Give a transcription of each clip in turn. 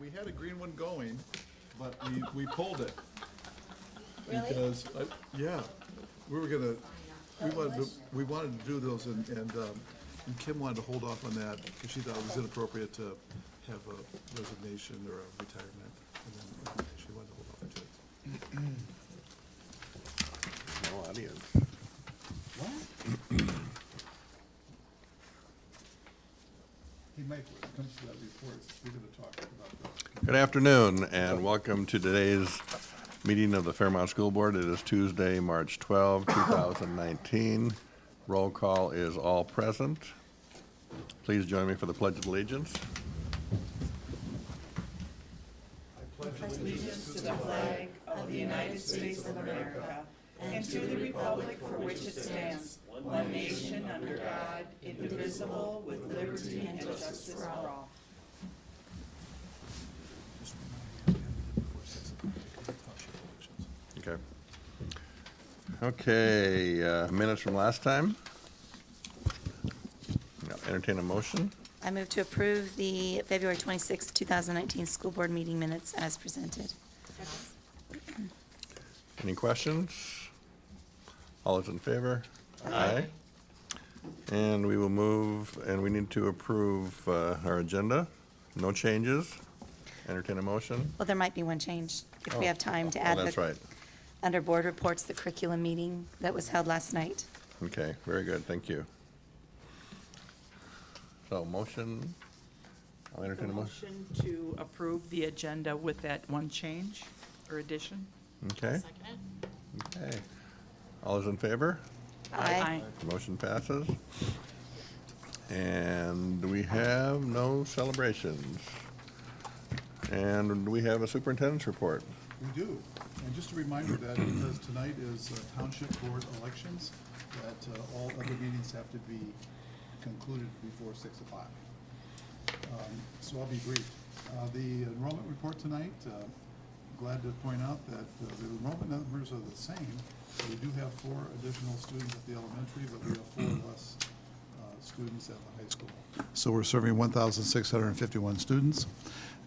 we had a green one going, but we pulled it. Really? Because, yeah, we were gonna, we wanted to do those and Kim wanted to hold off on that because she thought it was inappropriate to have a resignation or a retirement. And then she wanted to hold off on it. No audience. What? Hey, Mike, when it comes to that report, we're gonna talk about that. Good afternoon, and welcome to today's meeting of the Fairmont School Board. It is Tuesday, March 12, 2019. Roll call is all present. Please join me for the Pledge of Allegiance. Allegiance to the flag of the United States of America and to the republic for which it stands, one nation under God, indivisible, with liberty and justice for all. Okay. Okay, minutes from last time. Entertain a motion. I move to approve the February 26, 2019 school board meeting minutes as presented. Any questions? All those in favor? Aye. And we will move, and we need to approve our agenda. No changes. Entertain a motion. Well, there might be one change if we Oh. have time to Oh, add that's right. under board reports, the curriculum meeting that was held last night. Okay, very good, thank you. So, motion, I'll entertain a motion. Motion to approve the agenda with that one change or addition. Okay. Okay. All those in favor? Aye. Motion passes. And we have no celebrations. And we have a superintendent's report. We do, and just a reminder that because tonight is township board elections, that all other meetings have to be concluded before 6 o'clock. So I'll be brief. The enrollment report tonight, glad to point out that the enrollment numbers are the same. We do have 4 additional students at the elementary, but we have 4 less students at the high school. So we're serving 1,651 students.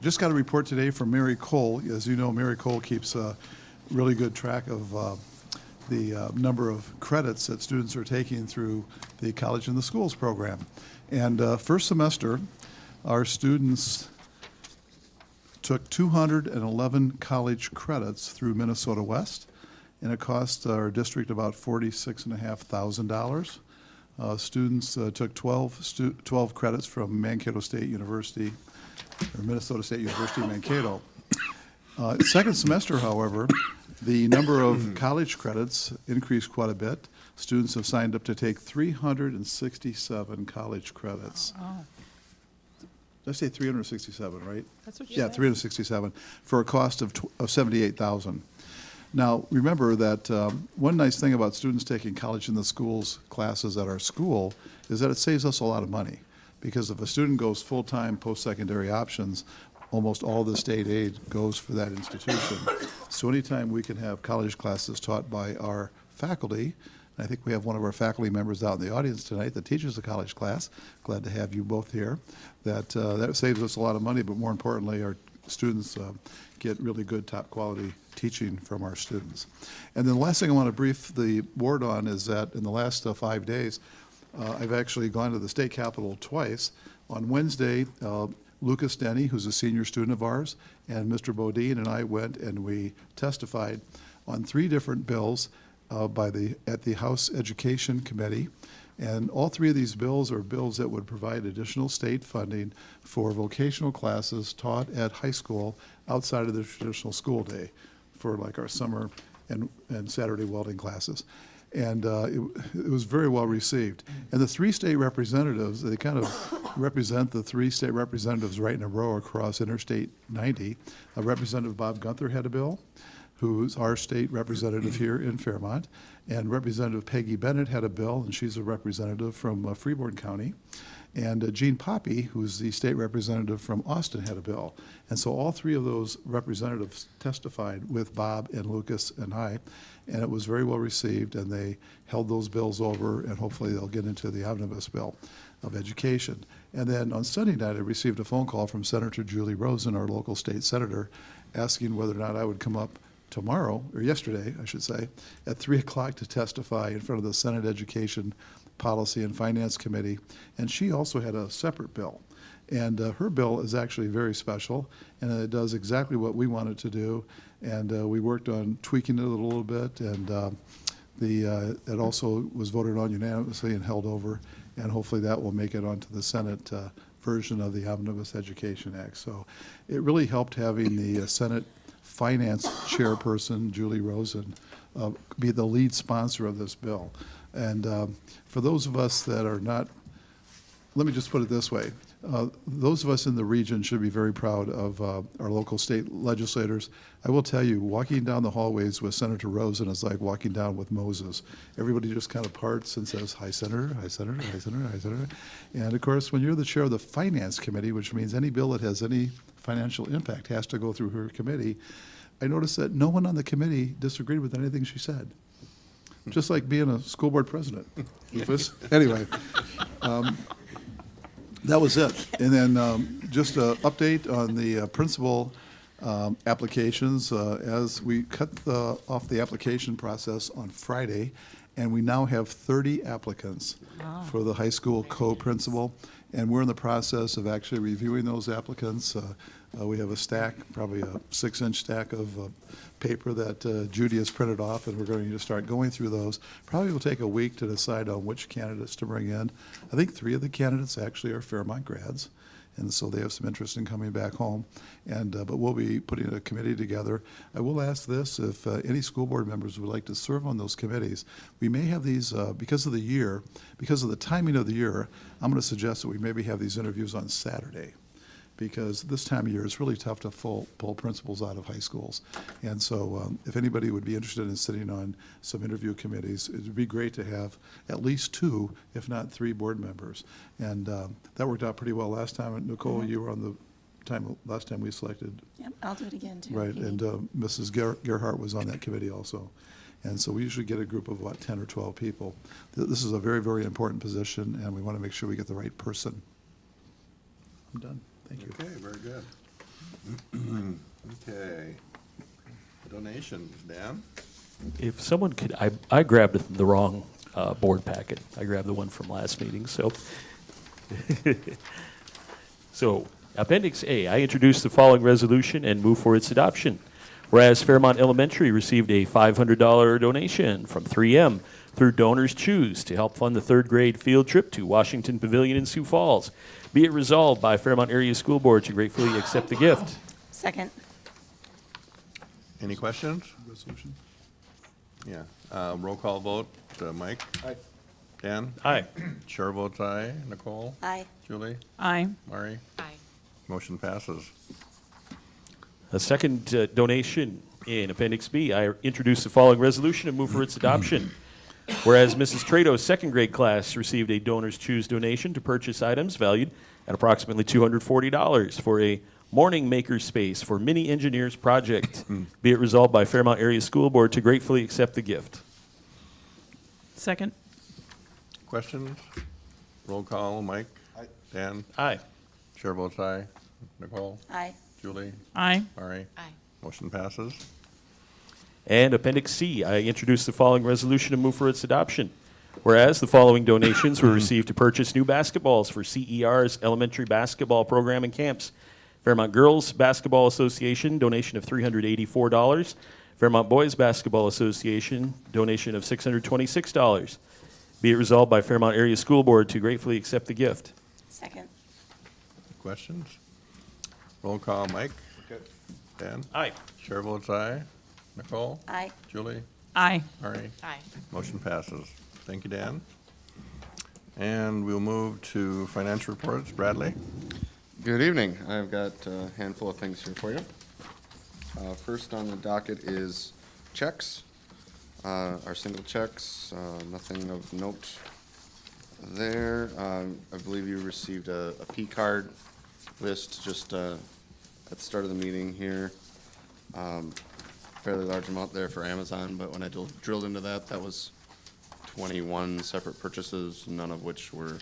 Just got a report today from Mary Cole. As you know, Mary Cole keeps a really good track of the number of credits that students are taking through the College in the Schools program. And first semester, our students took 211 college credits through Minnesota West, and it cost our district about $46,500. Students took 12 credits from Mankato State University, or Minnesota State University, Mankato. Second semester, however, the number of college credits increased quite a bit. Students have signed up to take 367 college credits. Oh, Did I say 367, right? that's what you Yeah, said. 367, for a cost of $78,000. Now, remember that one nice thing about students taking College in the Schools classes at our school is that it saves us a lot of money. Because if a student goes full-time post-secondary options, almost all the state aid goes for that institution. So anytime we can have college classes taught by our faculty, and I think we have one of our faculty members out in the audience tonight that teaches a college class, glad to have you both here, that saves us a lot of money, but more importantly, our students get really good top-quality teaching from our students. And then the last thing I want to brief the board on is that in the last 5 days, I've actually gone to the state capitol twice. On Wednesday, Lucas Denny, who's a senior student of ours, and Mr. Bodine and I went and we testified on 3 different bills at the House Education Committee. And all 3 of these bills are bills that would provide additional state funding for vocational classes taught at high school outside of the traditional school day for like our summer and Saturday welding classes. And it was very well received. And the 3 state representatives, they kind of represent the 3 state representatives right in a row across Interstate 90. Representative Bob Gunther had a bill. who's our state representative here in Fairmont. And Representative Peggy Bennett had a bill, and she's a representative from Freeborn County. And Jean Poppy, who's the state representative from Austin, had a bill. And so all three of those representatives testified with Bob and Lucas and I, and it was very well received, and they held those bills over, and hopefully they'll get into the omnibus bill of education. And then on Sunday night, I received a phone call from Senator Julie Rosen, our local state senator, asking whether or not I would come up tomorrow, or yesterday, I should say, at 3 o'clock to testify in front of the Senate Education Policy and Finance Committee. And she also had a separate bill. And her bill is actually very special, and it does exactly what we wanted to do. And we worked on tweaking it a little bit, and it also was voted on unanimously and held over. And hopefully that will make it onto the Senate version of the Omnibus Education Act. So it really helped having the Senate Finance Chairperson, Julie Rosen, be the lead sponsor of this bill. And for those of us that are not, let me just put it this way. Those of us in the region should be very proud of our local state legislators. I will tell you, walking down the hallways with Senator Rosen is like walking down with Moses. Everybody just kind of parts and says, "Hi, Senator, hi, Senator, hi, Senator, hi, Senator." And of course, when you're the chair of the Finance Committee, which means any bill that has any financial impact has to go through her committee, I noticed that no one on the committee disagreed with anything she said. Just like being a school board president. Anyway, that was it. And then just an update on the principal applications. As we cut off the application process on Friday, and we now have 30 applicants for the high school co-principal. And we're in the process of actually reviewing those applicants. We have a stack, probably a 6-inch stack of paper that Judy has printed off, and we're going to start going through those. Probably will take a week to decide on which candidates to bring in. I think 3 of the candidates actually are Fairmont grads, and so they have some interest in coming back home. And but we'll be putting a committee together. I will ask this, if any school board members would like to serve on those committees. We may have these, because of the year, because of the timing of the year, I'm going to suggest that we maybe have these interviews on Saturday, because this time of year it's really tough to pull principals out of high schools. And so if anybody would be interested in sitting on some interview committees, it would be great to have at least 2, if not 3 board members. And that worked out pretty well last time. And Nicole, you were on the last time we selected. Yep, I'll do it again, too. Right, and Mrs. Gerhart was on that committee also. And so we usually get a group of about 10 or 12 people. This is a very, very important position, and we want to make sure we get the right person. I'm done. Thank you. Okay, very good. Okay. Donations, Dan? If someone could, I grabbed the wrong board packet. I grabbed the one from last meeting, so. So, Appendix A, I introduce the following resolution and move for its adoption. Whereas Fairmont Elementary received a $500 donation from 3M through Donors Choose to help fund the 3rd grade field trip to Washington Pavilion in Sioux Falls. Be it resolved by Fairmont Area School Board to gratefully accept the gift. Second. Any questions? Resolution? Yeah. Roll call vote. Mike? Aye. Dan? Aye. Chair votes aye. Nicole? Aye. Julie? Aye. Mari? Aye. Motion passes. A second donation in Appendix B, I introduce the following resolution and move for its adoption. Whereas Mrs. Trado's 2nd grade class received a Donors Choose donation to purchase items valued at approximately $240 for a morning maker space for Mini Engineers project. Be it resolved by Fairmont Area School Board to gratefully accept the gift. Second. Questions? Roll call. Mike? Aye. Dan? Aye. Chair votes aye. Nicole? Aye. Julie? Aye. Mari? Aye. Motion passes. And Appendix C, I introduce the following resolution and move for its adoption. Whereas the following donations were received to purchase new basketballs for CER's elementary basketball program and camps. Fairmont Girls Basketball Association, donation of $384. Fairmont Boys Basketball Association, donation of $626. Be it resolved by Fairmont Area School Board to gratefully accept the gift. Second. Questions? Roll call. Mike? Okay. Dan? Aye. Chair votes aye. Nicole? Aye. Julie? Aye. Mari? Aye. Motion passes. Thank you, Dan. And we'll move to financial reports. Bradley? Good evening. I've got a handful of things here for you. First on the docket is checks. Our single checks, nothing of note there. I believe you received a P card list just at the start of the meeting here. Fairly large amount there for Amazon, but when I drilled into that, that was 21 separate purchases, none of which were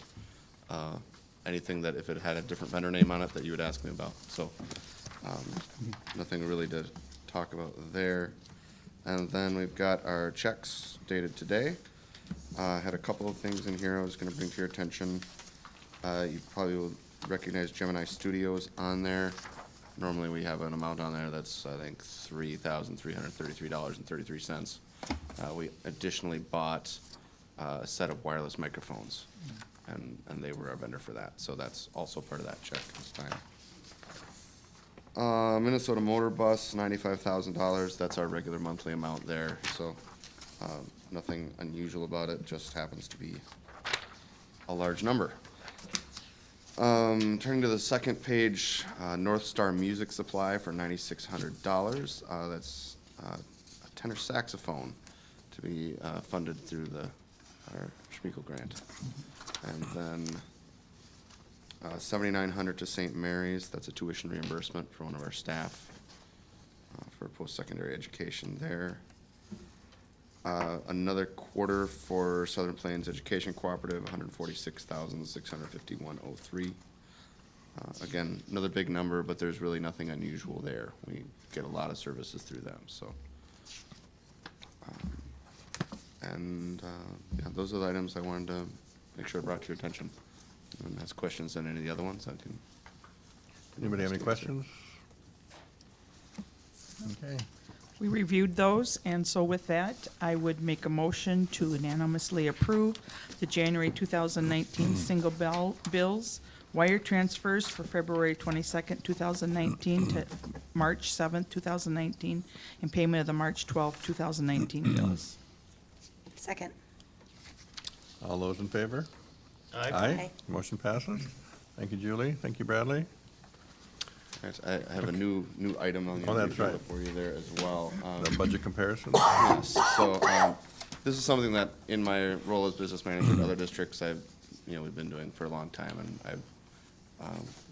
anything that if it had a different vendor name on it that you would ask me about. So nothing really to talk about there. And then we've got our checks dated today. I had a couple of things in here I was going to bring to your attention. You probably will recognize Gemini Studios on there. Normally we have an amount on there that's, I think, $3,333.33. We additionally bought a set of wireless microphones, and they were our vendor for that. So that's also part of that check this time. Minnesota Motor Bus, $95,000. That's our regular monthly amount there. So nothing unusual about it, just happens to be a large number. Turning to the second page, North Star Music Supply for $9,600. That's a tenor saxophone to be funded through our Schmeickel grant. And then $7,900 to St. Mary's. That's a tuition reimbursement for one of our staff for post-secondary education there. Another quarter for Southern Plains Education Cooperative, $146,651.03. Again, another big number, but there's really nothing unusual there. We get a lot of services through them, so. Yeah, those are the items I wanted to make sure I brought to your attention. And ask questions on any of the other ones, I can. Anybody have any questions? Okay. We reviewed those, and so with that, I would make a motion to unanimously approve the January 2019 single bills, wire transfers for February 22nd, 2019 to March 7th, 2019, and payment of the March 12th, 2019 bills. Second. All those in favor? Aye. Motion passes. Thank you, Julie. Thank you, Bradley. Right, I have a new item on the Oh, that's agenda right. for you there as well. The budget comparison. Yes, so, this is something that in my role as business manager at other districts, we've been doing for a long time, and I've,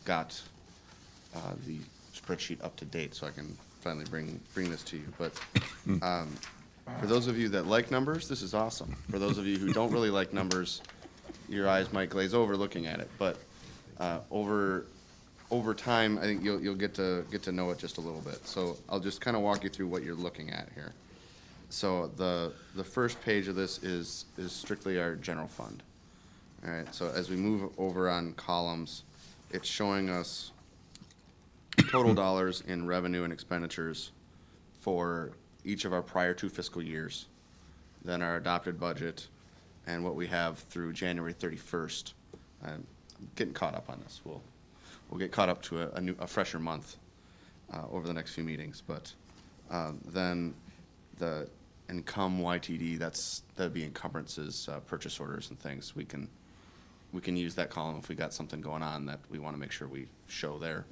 got, the spreadsheet up to date, so I can finally bring this to you, but, for those of you that like numbers, this is awesome. For those of you who don't really like numbers, your eyes might glaze over looking at it, but, over time, I think you'll get to know it just a little bit. So I'll just kind of walk you through what you're looking at here. So the first page of this is strictly our general fund. All right, so as we move over on columns, it's showing us total dollars in revenue and expenditures for each of our prior 2 fiscal years, then our adopted budget, and what we have through January 31st. I'm getting caught up on this. We'll get caught up to a fresher month over the next few meetings, but then the income YTD, that'd be encumbrances, purchase orders and things. We can use that column if we got something going on that we want to make sure we show there.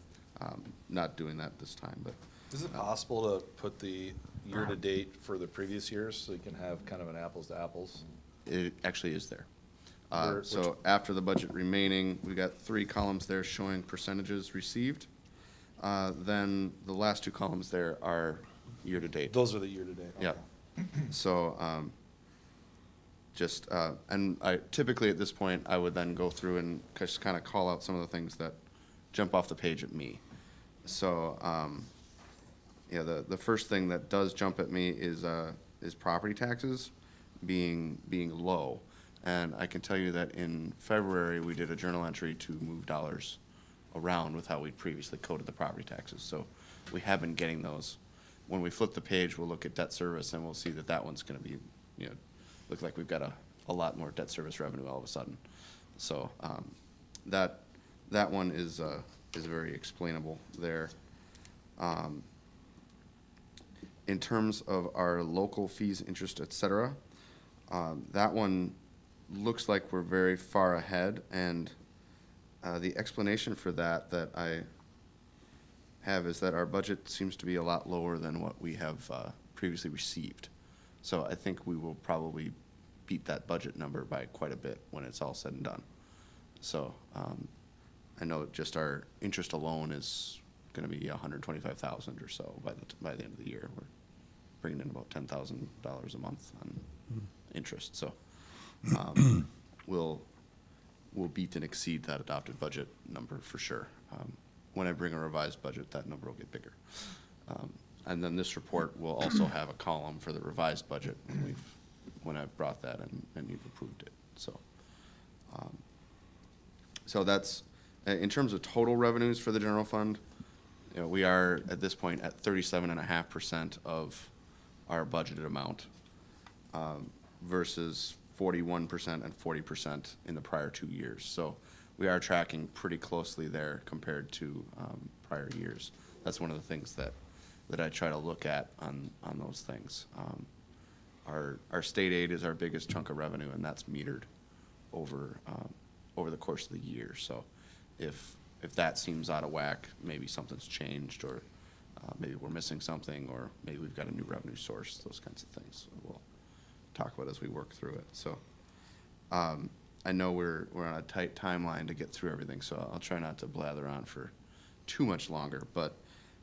Not doing that this time, but Is it possible to put the year-to-date for the previous years so you can have kind of an apples to apples? it actually is there. Where- So after the budget remaining, we got 3 columns there showing percentages received. Then the last 2 columns there are year-to-date. Those are the year-to-date? Yep. okay. So, and I typically at this point, I would then go through and just kind of call out some of the things that jump off the page at me. So, the first thing that does jump at me is property taxes being low. And I can tell you that in February, we did a journal entry to move dollars around with how we'd previously coded the property taxes. So we have been getting those. When we flip the page, we'll look at debt service and we'll see that one's gonna be, look like we've got a lot more debt service revenue all of a sudden. So, that one is very explainable there. In terms of our local fees, interest, et cetera, that one looks like we're very far ahead, and the explanation for that I have is that our budget seems to be a lot lower than what we have previously received. So I think we will probably beat that budget number by quite a bit when it's all said and done. So I know just our interest alone is going to be $125,000 or so by the end of the year. We're bringing in about $10,000 a month on interest. So we'll beat and exceed that adopted budget number for sure. When I bring a revised budget, that number will get bigger. And then this report will also have a column for the revised budget when I've brought that and you've approved it. So that's, in terms of total revenues for the general fund, you know, we are at this point at 37.5% of our budgeted amount versus 41% and 40% in the prior 2 years. So we are tracking pretty closely there compared to prior years. That's one of the things that I try to look at on those things. Our state aid is our biggest chunk of revenue, and that's metered over the course of the year. So if that seems out of whack, maybe something's changed, or maybe we're missing something, or maybe we've got a new revenue source, those kinds of things we'll talk about as we work through it. So I know we're on a tight timeline to get through everything, so I'll try not to blather on for too much longer. But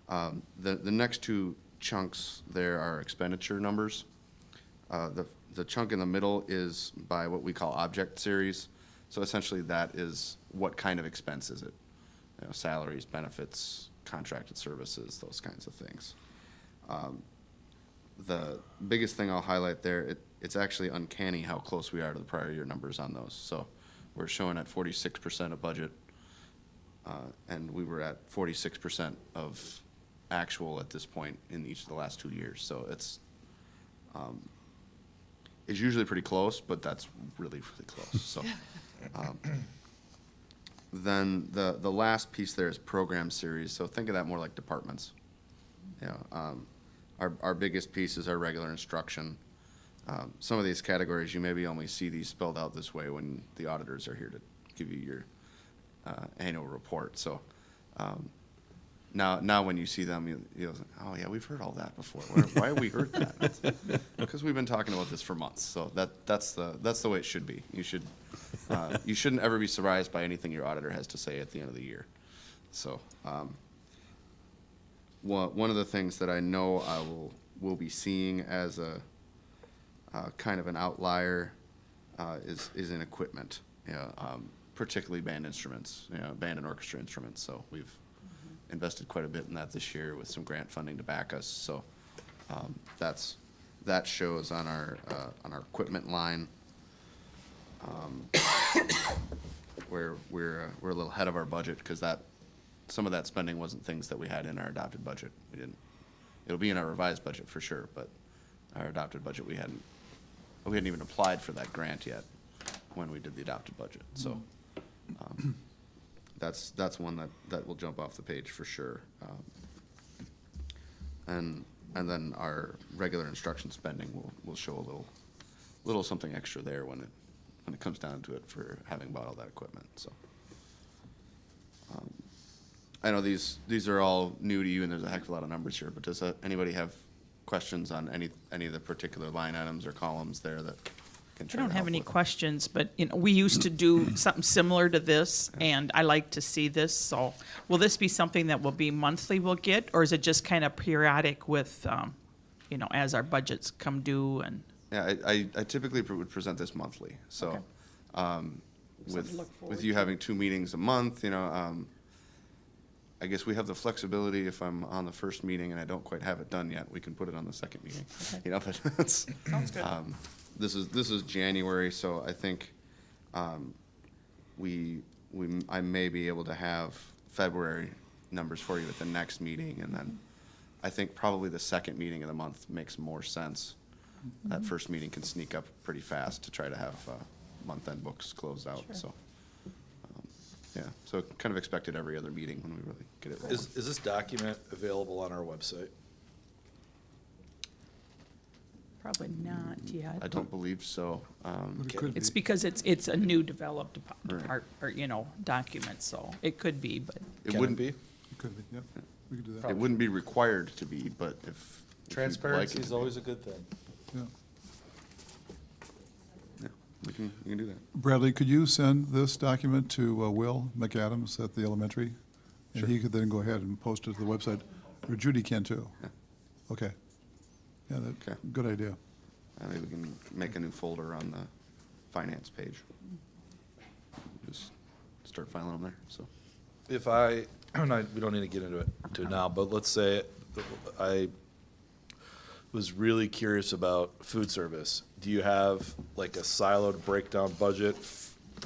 the next two chunks there are expenditure numbers. The chunk in the middle is by what we call object series. So essentially that is what kind of expense is it? You know, salaries, benefits, contracted services, those kinds of things. The biggest thing I'll highlight there, it's actually uncanny how close we are to the prior year numbers on those. So we're showing at 46% of budget, and we were at 46% of actual at this point in each of the last 2 years. So it's usually pretty close, but that's really, really close. So then the last piece there is program series. So think of that more like departments. You know, our biggest piece is our regular instruction. Some of these categories, you maybe only see these spelled out this way when the auditors are here to give you your annual report. So now when you see them, you'll say, oh yeah, we've heard all that before. Why have we heard that? Because we've been talking about this for months. So that's the way it should be. You shouldn't ever be surprised by anything your auditor has to say at the end of the year. So one of the things that I know I will be seeing as a kind of an outlier is in equipment, particularly band instruments, band and orchestra instruments. So we've invested quite a bit in that this year with some grant funding to back us. So that shows on our equipment line. Where we're a little ahead of our budget because some of that spending wasn't things that we had in our adopted budget. It'll be in our revised budget for sure, but our adopted budget we hadn't even applied for that grant yet when we did the adopted budget. So that's one that will jump off the page for sure. And then our regular instruction spending will show a little something extra there when it comes down to it for having bought all that equipment. So I know these are all new to you, and there's a heck of a lot of numbers here. But does anybody have questions on any of the particular line items or columns there that can I try don't to have help any with? questions, but, we used to do something similar to this, and I like to see this. So will this be something that will be monthly we'll get, or is it just kind of periodic with, as our budgets come due and? Yeah, I typically would present this monthly. So Okay. Something to look forward with you having 2 meetings a month, I guess we have the flexibility if I'm on the first meeting and I don't quite have it done yet, we can put it on the second meeting. Okay. But it's, Sounds good. this is January, so I think I may be able to have February numbers for you at the next meeting, and then I think probably the second meeting of the month makes more sense. That first meeting can sneak up pretty fast to try to have month-end books closed out. Sure. So so kind of expect it every other meeting when we really get it rolling. Is this document available on our website? Probably not yet. I don't believe so. But it could It's be. because it's a new developed Right. part, or, document, so it could be, but It Can wouldn't be? It could be, yep. We could do that. It wouldn't be required to be, but if you'd like Transparency it is to be. always a good thing. Yeah. Yeah, we can do that. Bradley, could you send this document to Will McAdams at the elementary? And he could then go ahead and post it to the website, or Judy can too. Yeah. Okay. Yeah, Okay. that, good idea. Maybe we can make a new folder on the finance page. Just start filing them there, so. If we don't need to get into it now, but let's say I was really curious about food service. Do you have like a siloed breakdown budget?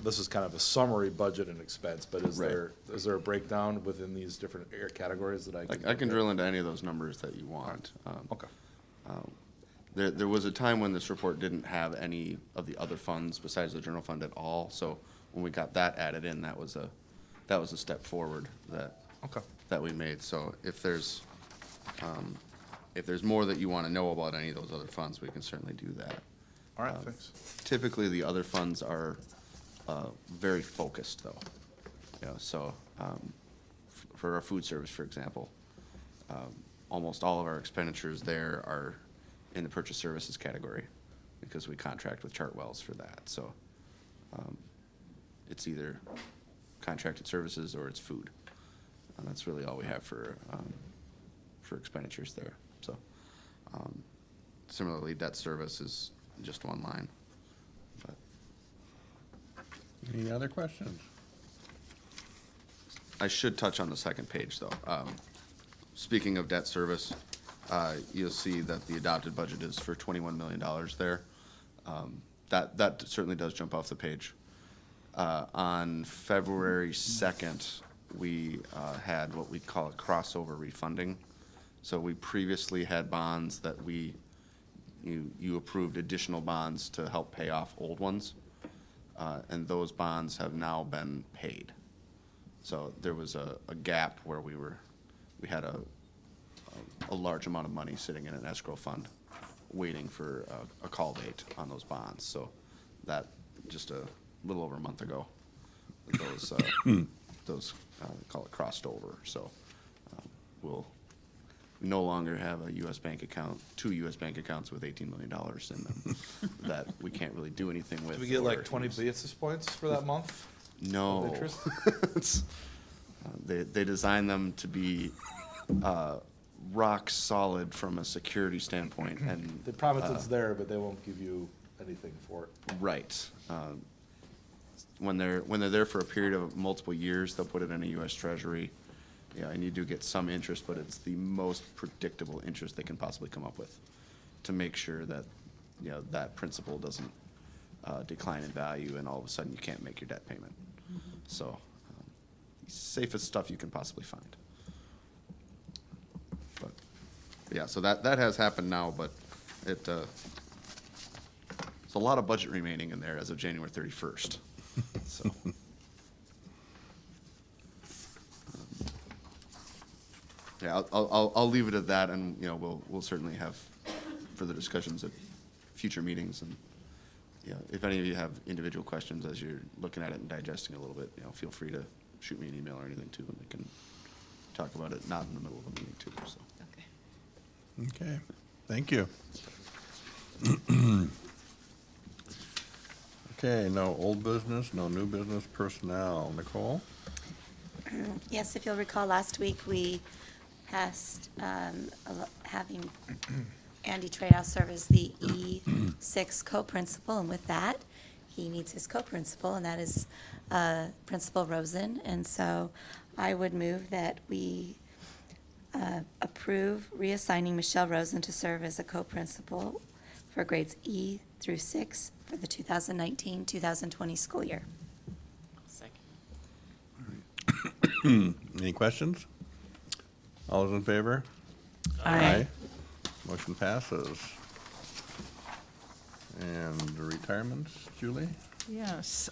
This is kind of a summary budget and expense, but is Right. there a breakdown within these different categories that I can? I can drill into any of those numbers that you want. Okay. There was a time when this report didn't have any of the other funds besides the general fund at all, so when we got that added in, that was a step forward Okay. that we made. So if there's more that you want to know about any of those other funds, we can certainly do that. All right, thanks. Typically, the other funds are very focused, though. You know, so for our food service, for example, almost all of our expenditures there are in the purchase services category because we contract with Chartwells for that. So it's either contracted services or it's food. And that's really all we have for expenditures there. So similarly, debt service is just one line. But Any other questions? I should touch on the second page, though. Speaking of debt service, you'll see that the adopted budget is for $21 million there. That certainly does jump off the page. On February 2nd, we had what we call a crossover refunding. So we previously had bonds that you approved additional bonds to help pay off old ones. And those bonds have now been paid. So there was a gap where we had a large amount of money sitting in an escrow fund, waiting for a call date on those bonds. So that, just a little over a month ago, those call it crossed over. So we no longer have a U.S. bank account, 2 U.S. bank accounts with $18 million in them that we can't really do anything with. Do we get or like 20 use. basis points for that month? No. of interest? It's, they designed them to be rock solid from a security standpoint, and They promise it's there, but they won't give you anything for it. right. When they're there for a period of multiple years, they'll put it in a U.S. Treasury. Yeah, and you do get some interest, but it's the most predictable interest they can possibly come up with to make sure that, you know, that principal doesn't decline in value and all of a sudden you can't make your debt payment. So, safest stuff you can possibly find. But, yeah, so that has happened now, but there's a lot of budget remaining in there as of January 31st. So. Yeah, I'll leave it at that, and, you know, we'll certainly have further discussions at future meetings, and, you know, if any of you have individual questions as you're looking at it and digesting it a little bit, you know, feel free to shoot me an email or anything too, and we can talk about it, not in the middle of a meeting too, so. Okay, thank you. Okay, no old business, no new business, personnel. Nicole? Yes, if you'll recall, last week we passed having Andy Tradehouse serve as the E6 co-principal, and with that, he needs his co-principal, and that is Principal Rosen. And so I would move that we approve reassigning Michelle Rosen to serve as a co-principal for grades E through 6 for the 2019-2020 school year. Any questions? All those in favor? Aye. Motion passes. And the retirements, Julie? Yes.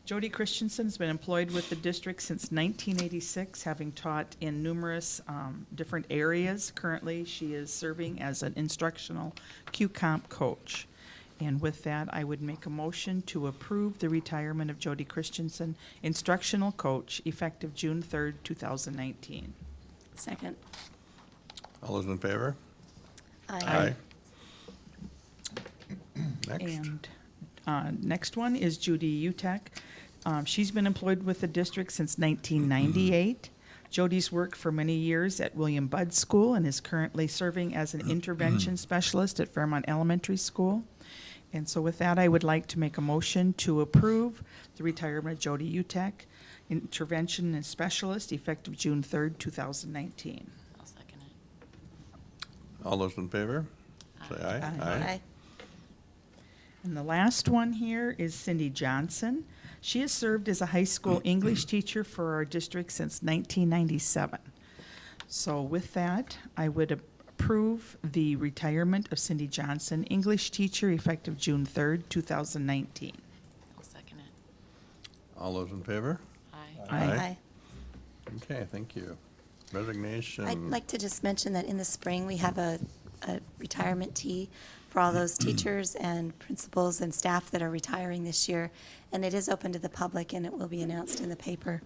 Jody Christensen has been employed with the district since 1986, having taught in numerous different areas. Currently, she is serving as an instructional QComp coach. And with that, I would make a motion to approve the retirement of Jody Christensen, instructional coach, effective June 3rd, 2019. Second. All those in favor? Aye. Next. And next one is Judy Utek. She's been employed with the district since 1998. Jody's worked for many years at William Budd School and is currently serving as an intervention specialist at Fairmont Elementary School. And so with that, I would like to make a motion to approve the retirement of Jody Utek, intervention and specialist, effective June 3rd, 2019. I'll second it. All those in favor? Say aye. Aye. And the last one here is Cindy Johnson. She has served as a high school English teacher for our district since 1997. So with that, I would approve the retirement of Cindy Johnson, English teacher, effective June 3rd, 2019. I'll second it. All those in favor? Aye. Aye. Okay, thank you. Resignation. I'd like to just mention that in the spring, we have a retirement tea for all those teachers and principals and staff that are retiring this year. And it is open to the public, and it will be announced in the paper.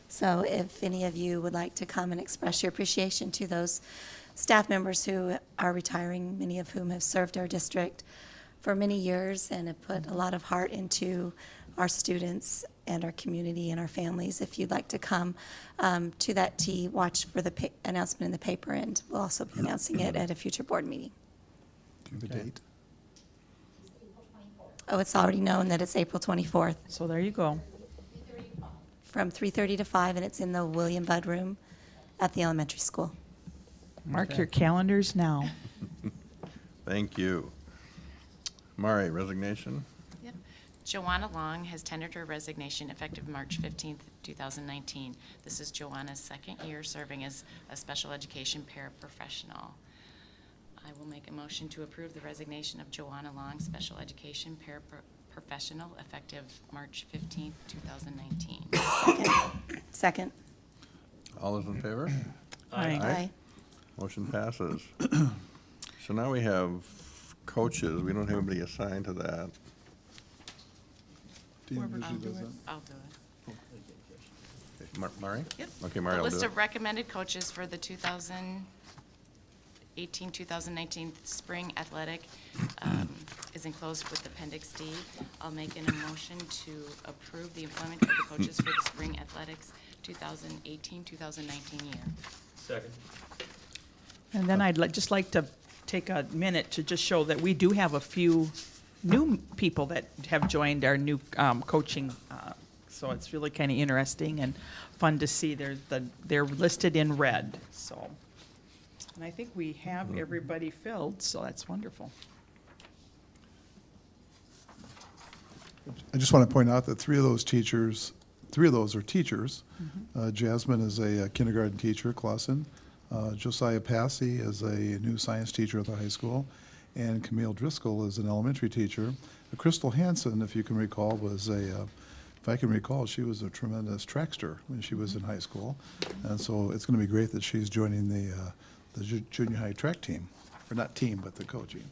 So if any of you would like to come and express your appreciation to those staff members who are retiring, many of whom have served our district for many years and have put a lot of heart into our students and our community and our families. If you'd like to come to that tea, watch for the announcement in the paper, and we'll also be announcing it at a future board meeting. Give the Okay. date. Oh, it's already known that it's April 24th So there you go. from 3:30 to 5, and it's in the William Budd Room at the elementary school. Mark your calendars now. Thank you. Mari, resignation. Yep. Joanna Long has tendered her resignation effective March 15th, 2019. This is Joanna's second year serving as a special education paraprofessional. I will make a motion to approve the resignation of Joanna Long, special education paraprofessional, effective March 15th, 2019. Second. All those in favor? Aye. Aye. Motion passes. So now we have coaches. We don't have anybody assigned to that. Dean Whoever usually can do does it. that. I'll do it. Mari? Yep. Okay, Mari The will list do of it. recommended coaches for the 2018-2019 spring athletic is enclosed with Appendix D. I'll make an motion to approve the employment of the coaches for the spring athletics 2018-2019 year. Second. And then I'd just like to take a minute to just show that we do have a few new people that have joined our new coaching. So it's really kind of interesting and fun to see. They're listed in red, so. And I think we have everybody filled, so that's wonderful. I just want to point out that three of those are teachers. Jasmine is a kindergarten teacher, Clausen. Josiah Passy is a new science teacher at the high school. And Camille Driscoll is an elementary teacher. Crystal Hansen, if you can recall, she was a tremendous trackster when she was in high school. And so it's going to be great that she's joining the junior high track team. Or not team, but the coaching.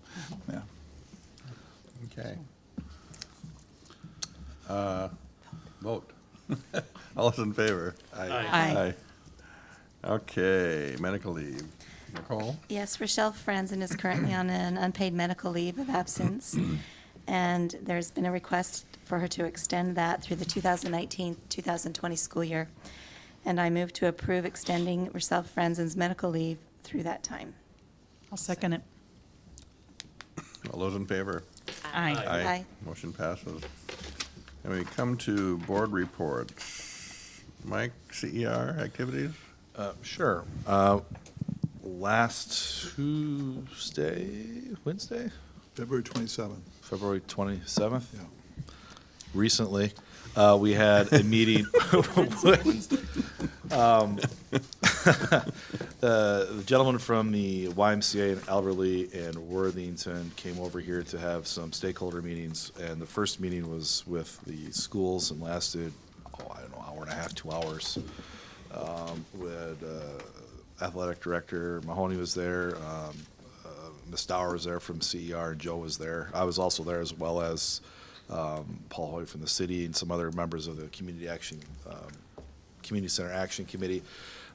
Yeah. Okay. Vote. All those in favor? Aye. Okay, medical leave. Nicole? Yes, Rochelle Franzen is currently on an unpaid medical leave of absence, and there's been a request for her to extend that through the 2019-2020 school year. And I move to approve extending Rochelle Franzen's medical leave through that time. I'll second it. All those in favor? Aye. Aye. Motion passes. And we come to board reports. Mike, CER activities? Sure. Last Wednesday, February 27th. February 27th, Yeah. recently, we had a meeting with the gentleman from the YMCA in Alberley and Worthington came over here to have some stakeholder meetings, and the first meeting was with the schools and lasted, hour and a half, 2 hours. With athletic director Mahoney was there, Ms. Dower was there from CER, and Joe was there. I was also there, as well as Paul Hoy from the city and some other members of the Community Center Action Committee.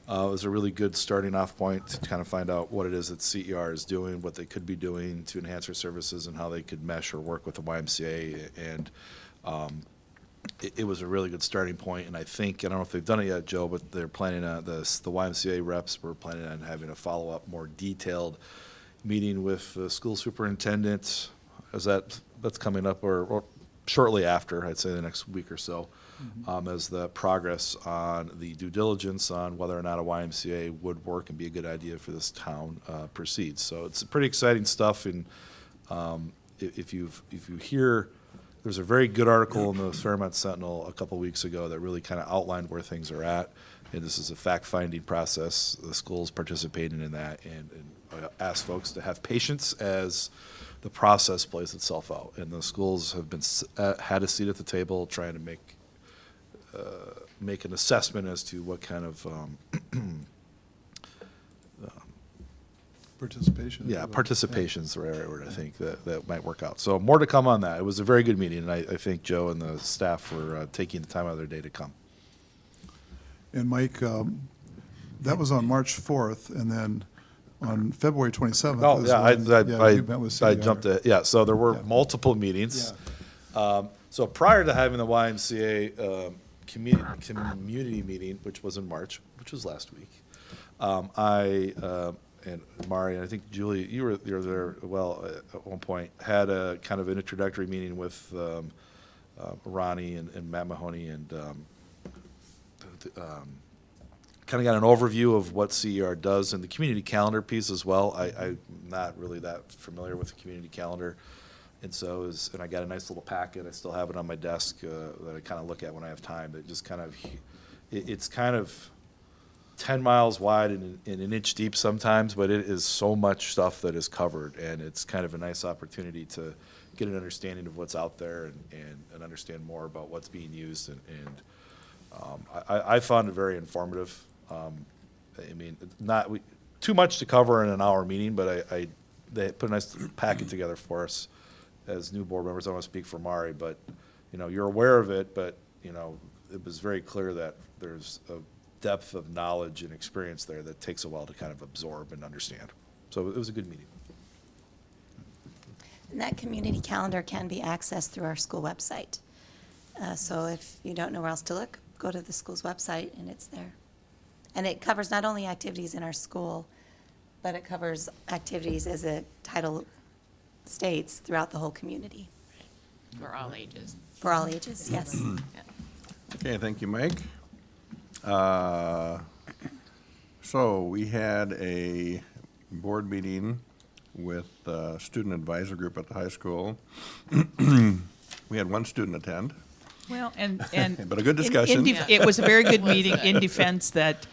It was a really good starting off point to kind of find out what it is that CER is doing, what they could be doing to enhance their services, and how they could mesh or work with the YMCA. And it was a really good starting point. And I think, I don't know if they've done it yet, Joe, but they're planning on, the YMCA reps were planning on having a follow-up, more detailed meeting with the school superintendent. That's coming up, or shortly after, I'd say the next week or so. As the progress on the due diligence on whether or not a YMCA would work and be a good idea for this town proceeds. So it's pretty exciting stuff. And if you hear, there's a very good article in the Fairmont Sentinel a couple weeks ago that really kind of outlined where things are at. And this is a fact-finding process. The school's participating in that, and I ask folks to have patience as the process plays itself out. And the schools have been had a seat at the table trying to make an assessment as to what kind of Participation. participation's the right word, I think, that might work out. So more to come on that. It was a very good meeting, and I thank Joe and the staff for taking the time out of their day to come. And Mike, that was on March 4th, and then on February 27th. Oh, is yeah, when, you met with I CER. jumped ahead. Yeah, so there were Yeah. multiple meetings. So prior to having the YMCA community meeting, which was in March, which was last week, I and Mari, and I think Julie, you were there at one point, had a kind of an introductory meeting with Ronnie and Matt Mahoney, and kind of got an overview of what CER does, and the community calendar piece as well. I'm not really that familiar with the community calendar. And so, and I got a nice little packet. I still have it on my desk that I kind of look at when I have time. That just kind of, it's kind of 10 miles wide and an inch deep sometimes, but it is so much stuff that is covered, and it's kind of a nice opportunity to get an understanding of what's out there and understand more about what's being used. I found it very informative. I mean, too much to cover in an hour meeting, but they put a nice packet together for us. As new board members, I don't want to speak for Mari, but, you're aware of it, but, it was very clear that there's a depth of knowledge and experience there that takes a while to kind of absorb and understand. So it was a good meeting. And that community calendar can be accessed through our school website. So if you don't know where else to look, go to the school's website, and it's there. And it covers not only activities in our school, but it covers activities, as the title states, throughout the whole community. For all ages. For all ages, yes. Yeah. Okay, thank you, Mike. So we had a board meeting with the student advisor group at the high school. We had one student attend. Well, and. But a good discussion. It was a very good meeting in defense that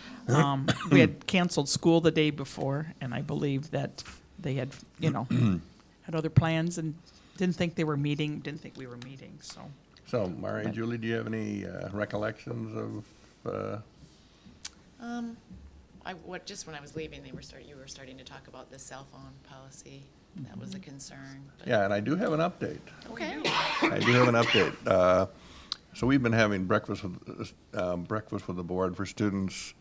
we had canceled school the day before, and I believe that they had, had other plans and didn't think we were meeting, so. So, Mari and Julie, do you have any recollections of? Just when I was leaving, you were starting to talk about the cell phone policy. That was a concern. but- Yeah, and I do have an update. Okay. I do have an update. So we've been having breakfast with the board for students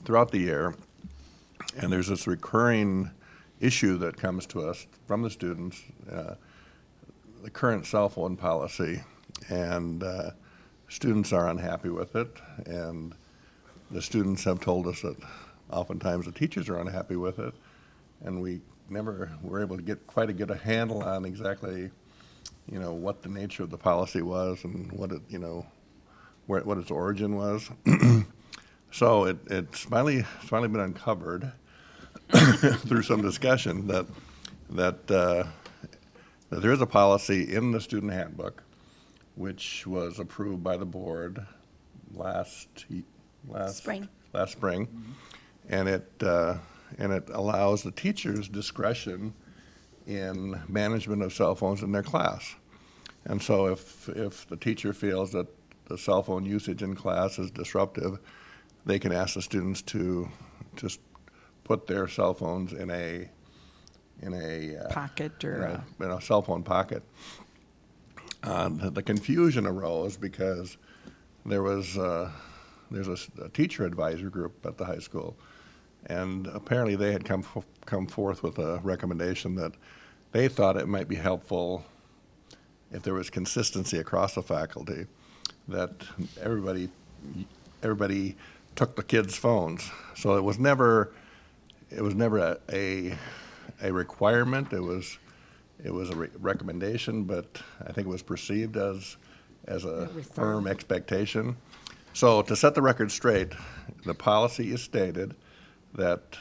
throughout the year, and there's this recurring issue that comes to us from the students, the current cell phone policy, and students are unhappy with it, and the students have told us that oftentimes the teachers are unhappy with it, and we never were able to get a handle on exactly what the nature of the policy was and what it, what its origin was. So it's finally been uncovered through some discussion that there is a policy in the student handbook, which was approved by the board last Spring. and it allows the teachers discretion in management of cell phones in their class. And so if the teacher feels that the cell phone usage in class is disruptive, they can ask the students to just put their cell phones in a in a Pocket or in a cell phone pocket. The confusion arose because there's a teacher advisor group at the high school, and apparently they had come forth with a recommendation that they thought it might be helpful if there was consistency across the faculty, that everybody took the kids' phones. So it was never a requirement. It was a recommendation, but I think it was perceived as a firm expectation. So to set the record straight, the policy is stated that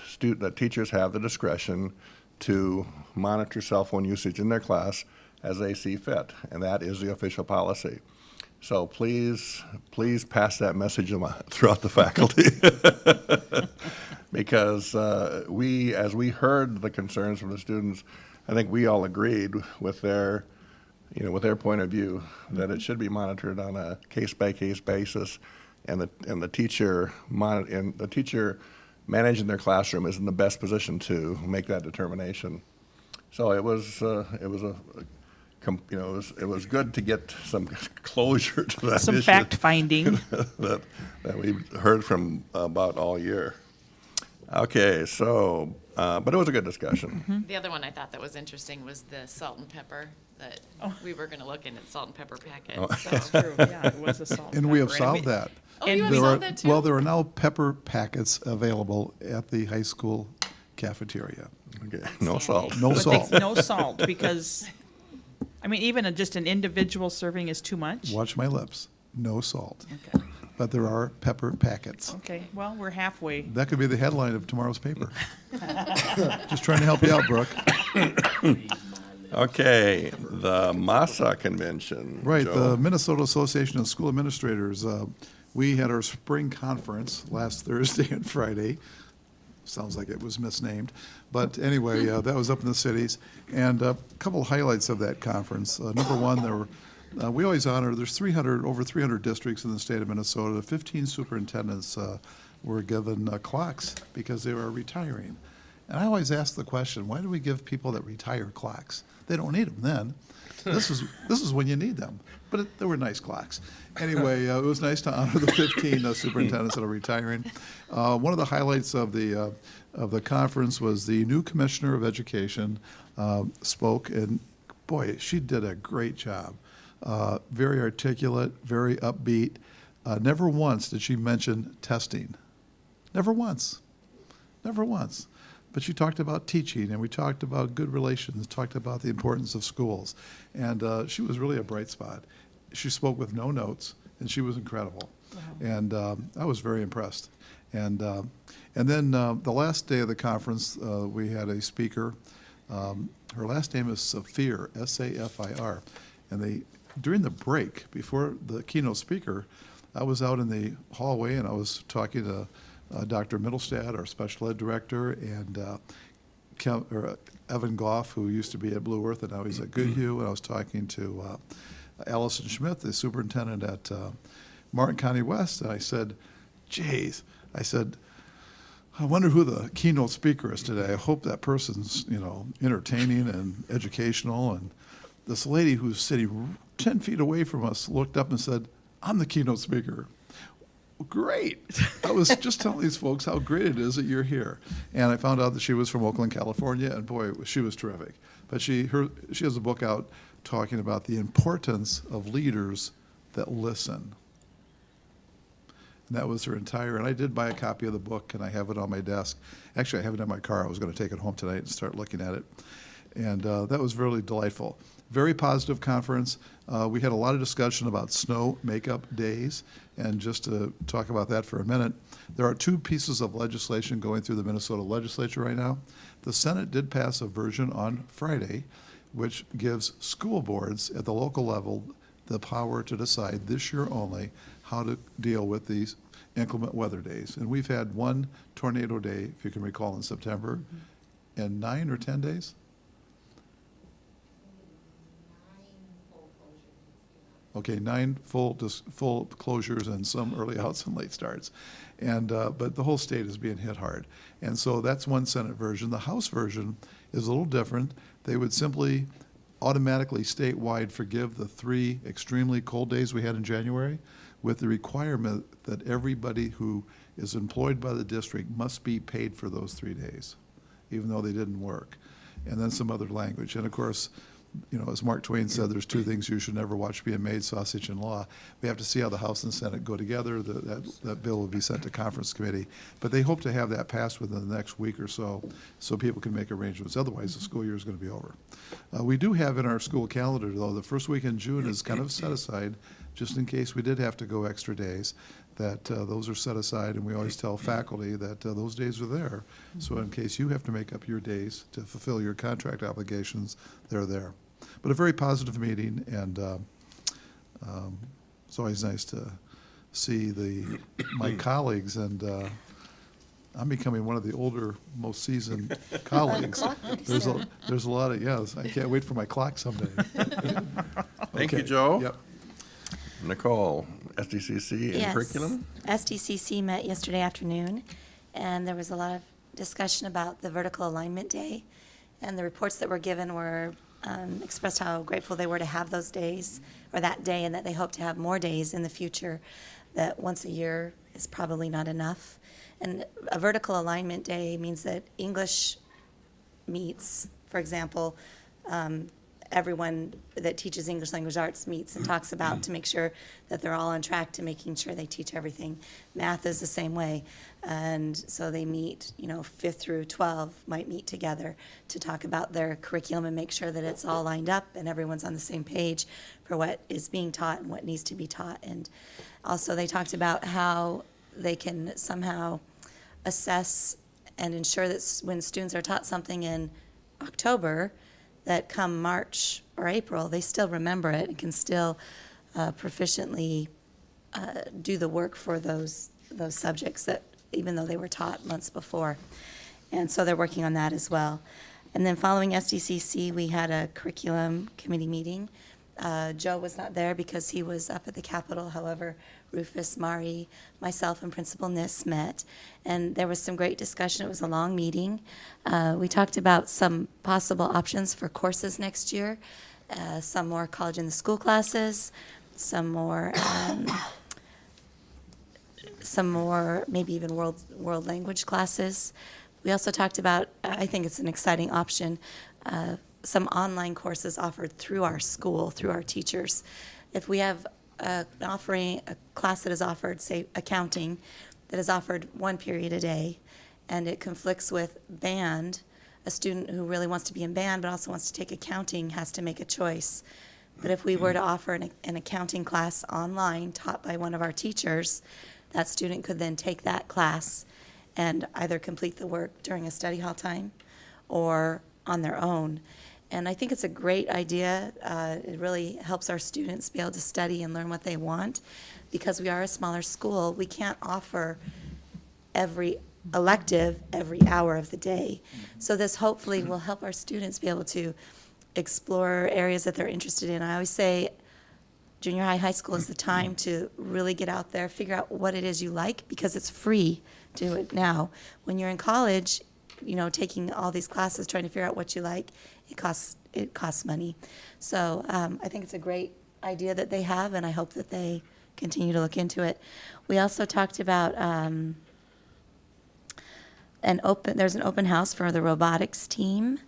teachers have the discretion to monitor cell phone usage in their class as they see fit, and that is the official policy. So please pass that message throughout the faculty. Because as we heard the concerns from the students, I think we all agreed with their point of view that it should be monitored on a case-by-case basis, and the teacher managing their classroom is in the best position to make that determination. So it was good to get some closure to that some issue fact-finding. that we've heard from about all year. Okay, so, but it was a good discussion. The other one I thought that was interesting was the salt and pepper, that we were going to look into salt and pepper packets. That's true, yeah, it was a salt. And we have pepper, solved that. Oh, you have There solved are- that too? Well, there are now pepper packets available at the high school cafeteria. Okay, no salt. No But salt. no salt, because, I mean, even just an individual serving is too much? Watch my lips. No salt. Okay. But there are pepper packets. Okay, well, we're halfway. That could be the headline of tomorrow's paper. Just trying to help you out, Brooke. Okay, the MASA convention. Right, Joe. the Minnesota Association of School Administrators, we had our spring conference last Thursday and Friday. Sounds like it was misnamed. But anyway, that was up in the cities. And a couple of highlights of that conference. Number one, we always honor, there's over 300 districts in the state of Minnesota. 15 superintendents were given clocks because they were retiring. And I always ask the question, why do we give people that retire clocks? They don't need them then. This is when you need them. But they were nice clocks. Anyway, it was nice to honor the 15 superintendents that are retiring. One of the highlights of the conference was the new commissioner of education spoke, and boy, she did a great job. Very articulate, very upbeat. Never once did she mention testing. Never once. Never once. But she talked about teaching, and we talked about good relations, talked about the importance of schools. And she was really a bright spot. She spoke with no notes, and she was incredible. Wow. And I was very impressed. And then the last day of the conference, we had a speaker. Her last name is Safir, S-A-F-I-R. And during the break, before the keynote speaker, I was out in the hallway, and I was talking to Dr. Middlestad, our special ed director, and Evan Goff, who used to be at Blue Earth, and now he's at Goodhue. And I was talking to Allison Schmidt, the superintendent at Martin County West, and I said, geez, I wonder who the keynote speaker is today. I hope that person's, entertaining and educational. And this lady who's sitting 10 feet away from us looked up and said, I'm the keynote speaker. Great. I was just telling these folks how great it is that you're here. And I found out that she was from Oakland, California, and boy, she was terrific. But she has a book out talking about the importance of leaders that listen. And that was her entire, and I did buy a copy of the book, and I have it on my desk. Actually, I have it in my car. I was going to take it home tonight and start looking at it. And that was really delightful. Very positive conference. We had a lot of discussion about snow makeup days. And just to talk about that for a minute, there are two pieces of legislation going through the Minnesota legislature right now. The Senate did pass a version on Friday, which gives school boards at the local level the power to decide this year only how to deal with these inclement weather days. And we've had one tornado day, if you can recall, in September, in 9 or 10 days? Okay, 9 full closures and some early outs and late starts. And, but the whole state is being hit hard. And so that's one Senate version. The House version is a little different. They would simply automatically statewide forgive the 3 extremely cold days we had in January, with the requirement that everybody who is employed by the district must be paid for those 3 days, even though they didn't work. And then some other language. And of course, you know, as Mark Twain said, there's 2 things you should never watch being made, sausage and law. We have to see how the House and Senate go together. That bill will be sent to conference committee. But they hope to have that passed within the next week or so people can make arrangements. Otherwise, the school year is going to be over. We do have in our school calendar, though, the first week in June is kind of set aside, just in case we did have to go extra days, that those are set aside, and we always tell faculty that those days are there. So in case you have to make up your days to fulfill your contract obligations, they're there. But a very positive meeting, and it's always nice to see my colleagues, and I'm becoming one of the older, most seasoned colleagues. There's a lot of, yes, I can't wait for my clock someday. Thank you, Okay, Joe. Yep. Nicole, SDCC and Yes. curriculum? SDCC met yesterday afternoon, and there was a lot of discussion about the Vertical Alignment Day. And the reports that were given were expressed how grateful they were to have those days, or that day, and that they hope to have more days in the future, that once a year is probably not enough. And a Vertical Alignment Day means that English meets, for example, everyone that teaches English language arts meets and talks about to make sure that they're all on track to making sure they teach everything. Math is the same way. And so they meet, 5th through 12 might meet together to talk about their curriculum and make sure that it's all lined up and everyone's on the same page for what is being taught and what needs to be taught. And also they talked about how they can somehow assess and ensure that when students are taught something in October, that come March or April, they still remember it and can still proficiently do the work for those subjects that, even though they were taught months before. And so they're working on that as well. And then following SDCC, we had a curriculum committee meeting. Joe was not there because he was up at the Capitol. However, Rufus, Mari, myself, and Principal Niss met, and there was some great discussion. It was a long meeting. We talked about some possible options for courses next year, some more college in the school classes, some more maybe even world language classes. We also talked about, I think it's an exciting option, some online courses offered through our school, through our teachers. If we have a class that is offered, say, accounting, that is offered 1 period a day, and it conflicts with band, a student who really wants to be in band but also wants to take accounting has to make a choice. But if we were to offer an accounting class online taught by one of our teachers, that student could then take that class and either complete the work during a study hall time or on their own. And I think it's a great idea. It really helps our students be able to study and learn what they want. Because we are a smaller school, we can't offer every elective every hour of the day. So this hopefully will help our students be able to explore areas that they're interested in. I always say junior high school is the time to really get out there, figure out what it is you like, because it's free to do it now. When you're in college, taking all these classes, trying to figure out what you like, it costs money. So I think it's a great idea that they have, and I hope that they continue to look into it. We also talked about there's an open house for the robotics team,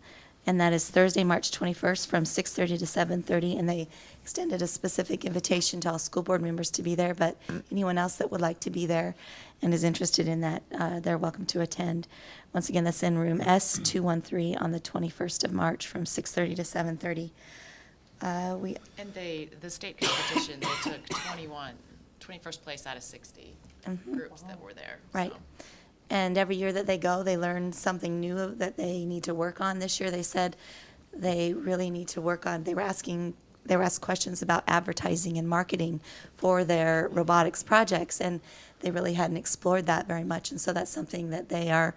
and that is Thursday, March 21st from 6:30 to 7:30, and they extended a specific invitation to all school board members to be there, but anyone else that would like to be there and is interested in that, they're welcome to attend. Once again, that's in room S213 on the 21st of March from 6:30 to 7:30. And the state competition, they took 21st place out of 60 groups that were there. Right. so. And every year that they go, they learn something new that they need to work on. This year, they said they really need to work on, they were asked questions about advertising and marketing for their robotics projects, and they really hadn't explored that very much. And so that's something that they are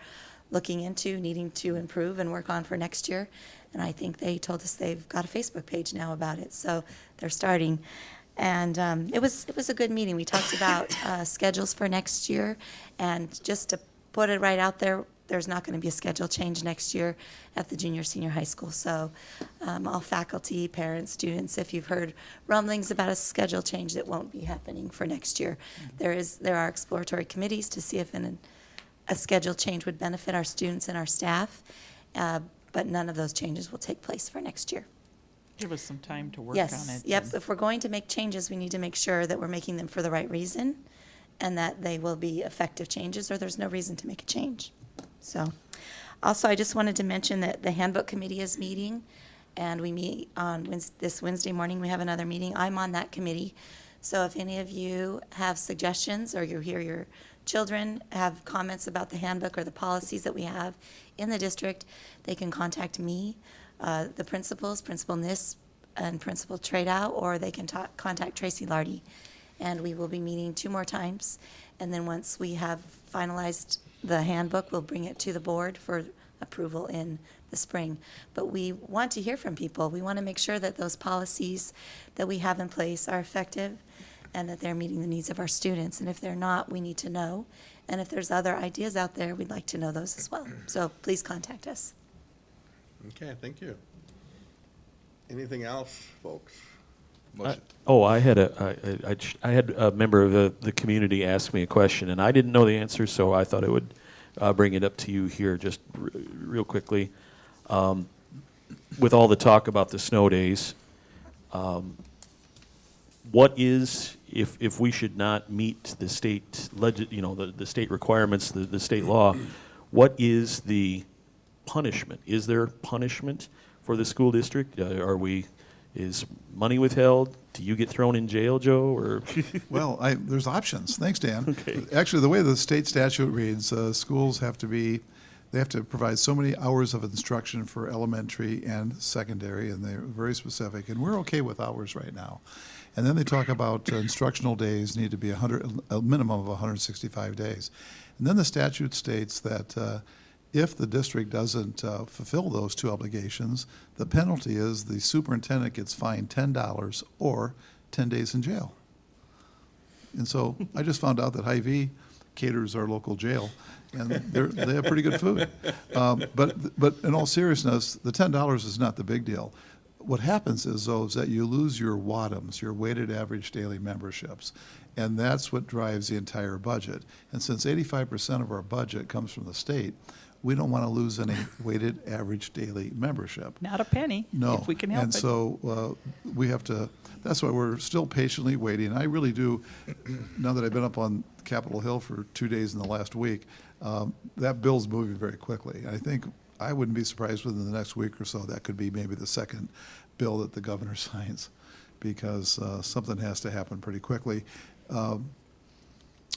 looking into, needing to improve and work on for next year. And I think they told us they've got a Facebook page now about it, so they're starting. And it was a good meeting. We talked about schedules for next year, and just to put it right out there, there's not going to be a schedule change next year at the junior, senior high school. So all faculty, parents, students, if you've heard rumblings about a schedule change, that won't be happening for next year. There are exploratory committees to see if a schedule change would benefit our students and our staff, but none of those changes will take place for next year. Give us some time to work on it. Yes, yep. If we're going to make changes, we need to make sure that we're making them for the right reason and that they will be effective changes, or there's no reason to make a change. So, also, I just wanted to mention that the handbook committee is meeting, and we meet on this Wednesday morning. We have another meeting. I'm on that committee. So if any of you have suggestions, or you hear your children have comments about the handbook or the policies that we have in the district, they can contact me, the principals, Principal Nis and Principal Tradeout, or they can contact Tracy Lardy. And we will be meeting 2 more times. And then once we have finalized the handbook, we'll bring it to the board for approval in the spring. But we want to hear from people. We want to make sure that those policies that we have in place are effective and that they're meeting the needs of our students. And if they're not, we need to know. And if there's other ideas out there, we'd like to know those as well. So please contact us. Okay, thank you. Anything else, folks? I had a member of the community ask me a question, and I didn't know the answer, so I thought I would bring it up to you here just real quickly. With all the talk about the snow days, what is, if we should not meet the state the state requirements, the state law, what is the punishment? Is there punishment for the school district? Is money withheld? Do you get thrown in jail, Joe? Or Well, there's options. Thanks, Dan. Okay. Actually, the way the state statute reads, schools have to provide so many hours of instruction for elementary and secondary, and they're very specific. And we're okay with hours right now. And then they talk about instructional days need to be a minimum of 165 days. And then the statute states that if the district doesn't fulfill those 2 obligations, the penalty is the superintendent gets fined $10 or 10 days in jail. And so I just found out that Hy-Vee caters our local jail, and they have pretty good food. But in all seriousness, the $10 is not the big deal. What happens is, though, is that you lose your WADMs, your weighted average daily memberships, and that's what drives the entire budget. And since 85% of our budget comes from the state, we don't want to lose any weighted average daily membership. Not a penny, No. if we can help it. And so we have to, that's why we're still patiently waiting. I really do, now that I've been up on Capitol Hill for 2 days in the last week, that bill's moving very quickly. I think, I wouldn't be surprised within the next week or so, that could be maybe the second bill that the governor signs, because something has to happen pretty quickly.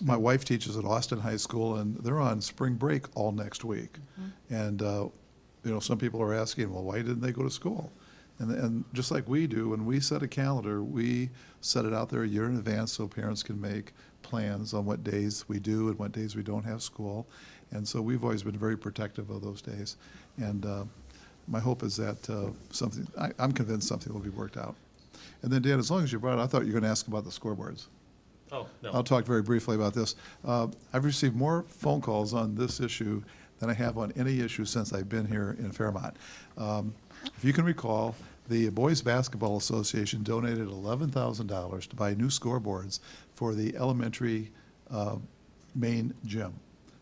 My wife teaches at Austin High School, and they're on spring break all next week. And, some people are asking, well, why didn't they go to school? And just like we do, when we set a calendar, we set it out there a year in advance so parents can make plans on what days we do and what days we don't have school. And so we've always been very protective of those days. And my hope is that I'm convinced something will be worked out. And then, Dan, as long as you brought it, I thought you were going to ask about the scoreboards. oh no, I'll talk very briefly about this. I've received more phone calls on this issue than I have on any issue since I've been here in Fairmont. If you can recall, the Boys Basketball Association donated $11,000 to buy new scoreboards for the elementary main gym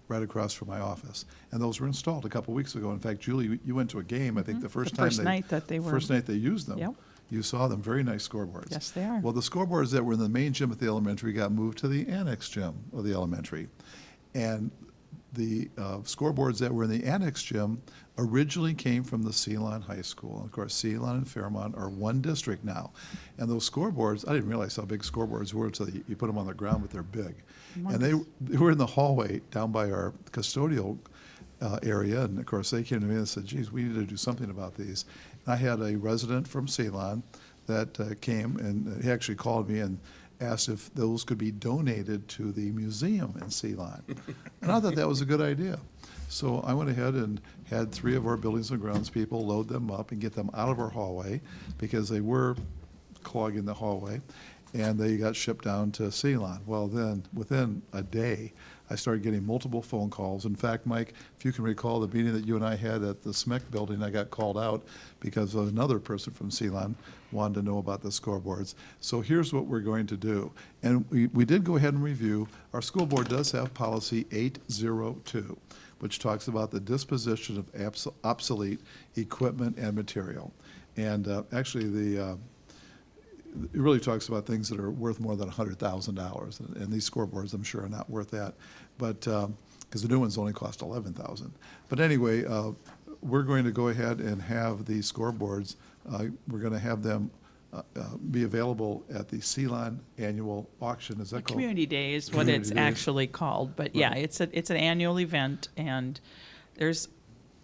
right across from my office. And those were installed a couple weeks ago. In fact, Julie, you went to a game, I think the first time night that they were. First night they used them. Yep. You saw them, very nice scoreboards. Yes, they are. Well, the scoreboards that were in the main gym at the elementary got moved to the annex gym of the elementary. And the scoreboards that were in the annex gym originally came from the Ceylon High School. And of course, Ceylon and Fairmont are one district now. And those scoreboards, I didn't realize how big scoreboards were until you put them on the ground, but they're big. And they were in the hallway down by our custodial area. And of course, they came to me and said, geez, we need to do something about these. And I had a resident from Ceylon that came, and he actually called me and asked if those could be donated to the museum in Ceylon. And I thought that was a good idea. So I went ahead and had 3 of our buildings and grounds people load them up and get them out of our hallway because they were clogging the hallway. and they got shipped down to Ceylon. Well, then, within a day, I started getting multiple phone calls. In fact, Mike, if you can recall the meeting that you and I had at the SMEC building, I got called out because another person from Ceylon wanted to know about the scoreboards. So here's what we're going to do. And we did go ahead and review. Our school board does have policy 802, which talks about the disposition of obsolete equipment and material. And actually, it really talks about things that are worth more than $100,000, and these scoreboards, I'm sure, are not worth that. But because the new ones only cost $11,000. But anyway, we're going to go ahead and have these scoreboards. We're going to have them be available at the Ceylon annual auction. Is that called? Community Day is what Community it's Days. actually called, but yeah, Right. it's an annual event, and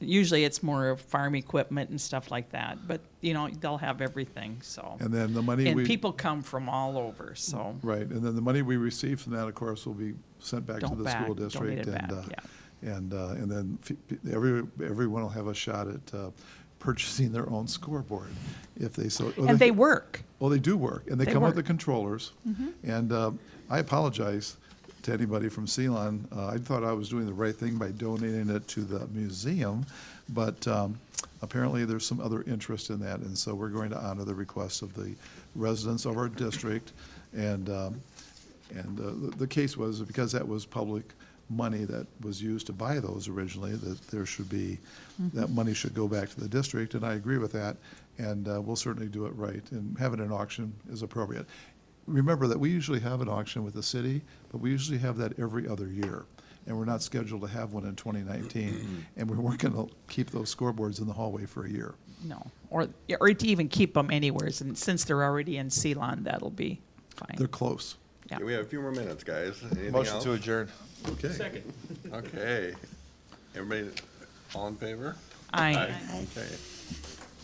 usually it's more of farm equipment and stuff like that, but, they'll have everything, so. And then the money And people come from all over, so. Right, and then the money we receive from that, of course, will be sent back to Don't the school back, district. donated and back, And then everyone will have a shot at purchasing their own scoreboard if they so. And they work. Well, they do work, and they They come with work. the controllers. And I apologize to anybody from Ceylon. I thought I was doing the right thing by donating it to the museum, but apparently there's some other interest in that, and so we're going to honor the request of the residents of our district. And the case was, because that was public money that was used to buy those originally, that there should be, that money should go back to the district, and I agree with that, and we'll certainly do it right, and having an auction is appropriate. Remember that we usually have an auction with the city, but we usually have that every other year, and we're not scheduled to have one in 2019, and we weren't going to keep those scoreboards in the hallway for a year. No, or to even keep them anywhere, and since they're already in Ceylon, that'll be fine. They're close. Yeah. We have a few more minutes, guys. Anything Motion else? to adjourn. Okay. Second. Okay. Everybody, all in favor? Aye. Aye. Okay.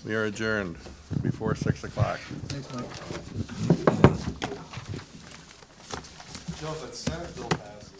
We are adjourned before 6 o'clock. Thanks, Mike. Joe, if that Senate bill passes,